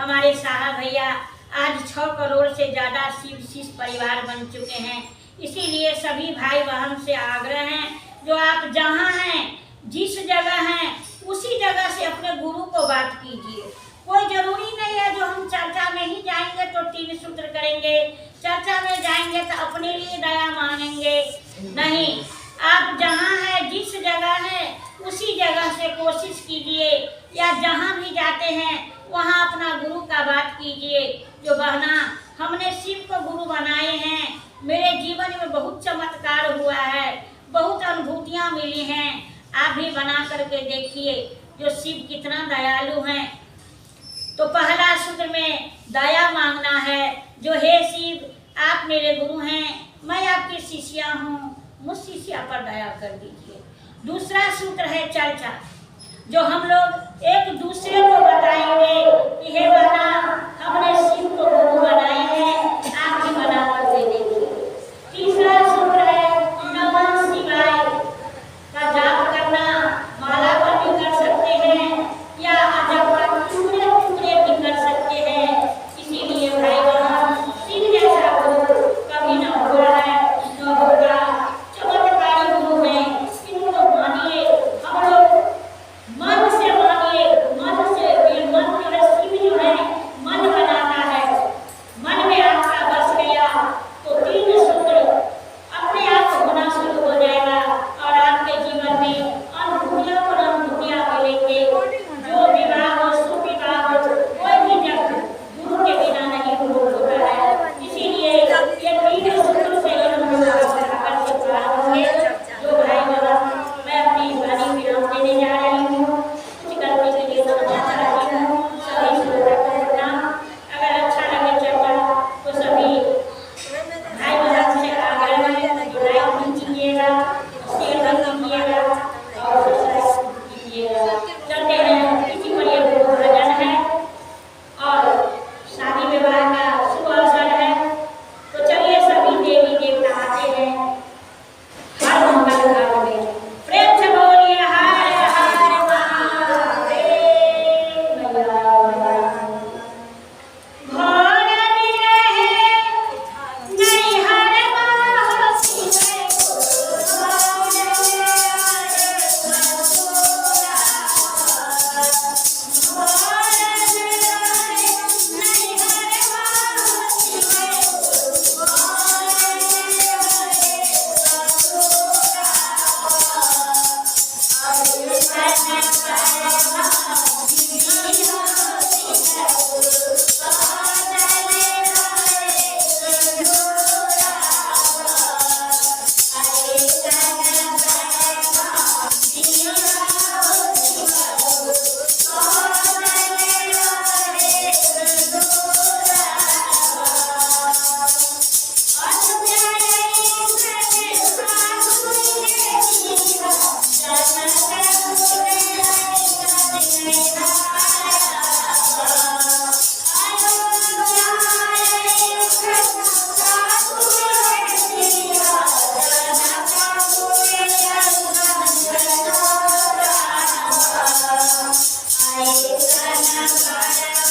हमारे साहब भैया आज 6 करोड़ से ज़्यादा शिव शिष्य परिवार बन चुके हैं। इसीलिए सभी भाई बहन से आग्रह है, जो आप जहाँ हैं, जिस जगह हैं, उसी जगह से अपने गुरु को बात कीजिए। कोई जरूरी नहीं है जो हम चर्चा में ही जाएंगे तो 3 सूत्र करेंगे, चर्चा में जाएंगे तो अपने लिए दया मांगेंगे। नहीं, आप जहाँ हैं, जिस जगह है, उसी जगह से कोशिश कीजिए, या जहाँ भी जाते हैं वहाँ अपना गुरु का बात कीजिए। जो बहना हमने शिव को गुरु बनाए हैं, मेरे जीवन में बहुत चमत्कार हुआ है, बहुत अनुभूतियाँ मिली हैं। आप भी बना करके देखिए जो शिव कितना दयालु हैं। तो पहला सूत्र में दया मांगना है, जो हे शिव आप मेरे गुरु हैं, मैं आपकी शिष्या हूँ, मुझ शिष्या पर दया कर दीजिए। दूसरा सूत्र है चर्चा, जो हम लोग एक दूसरे को बताएंगे कि हे बना हमने शिव को गुरु बनाए हैं, आप भी बना करके देखिए। तीसरा सूत्र है नमः शिवाय का जाप करना, माला पर भी कर सकते हैं या जब टुकड़े टुकड़े भी कर सकते हैं। इसीलिए भाई बहन शिव जैसा गुरु कभी न हुआ है न होगा। चमत्कारी गुरु हैं, इनको मानिए, हम लोग मन से मानिए, मन से। ये मन जो है, शिव जो है मन बनाता है। मन में आपका बस गया तो 3 सूत्र अपने आप होना शुरू हो जाएगा और आपके जीवन में अनुभूतियां पर अनुभूतियां मिलेंगे। जो विवाह हो, सुविवाह हो, कोई भी जब गुरु के बिना नहीं होता है। इसीलिए ये 3 सूत्रों से ही हम लोग आकर के प्राप्त होंगे। जो भाई बहन, मैं अपनी वाणी विराम देने जा रही हूँ, कुछ करने के लिए समझा चाहती हूँ। सभी श्रोता को प्रणाम। अगर अच्छा लगे चर्चा तो सभी भाई बहन से आग्रह है, लाइक भी कीजिएगा, शेयर भी कीजिएगा और सब्सक्राइब कीजिएगा। चलते हैं, इसी पर ये भजन है और शादी विवाह का शुभ अवसर है। तो चलिए सभी देवी देवता आते हैं। हर मंगल कामना प्रेम से बोलिए हर हर महादेव। I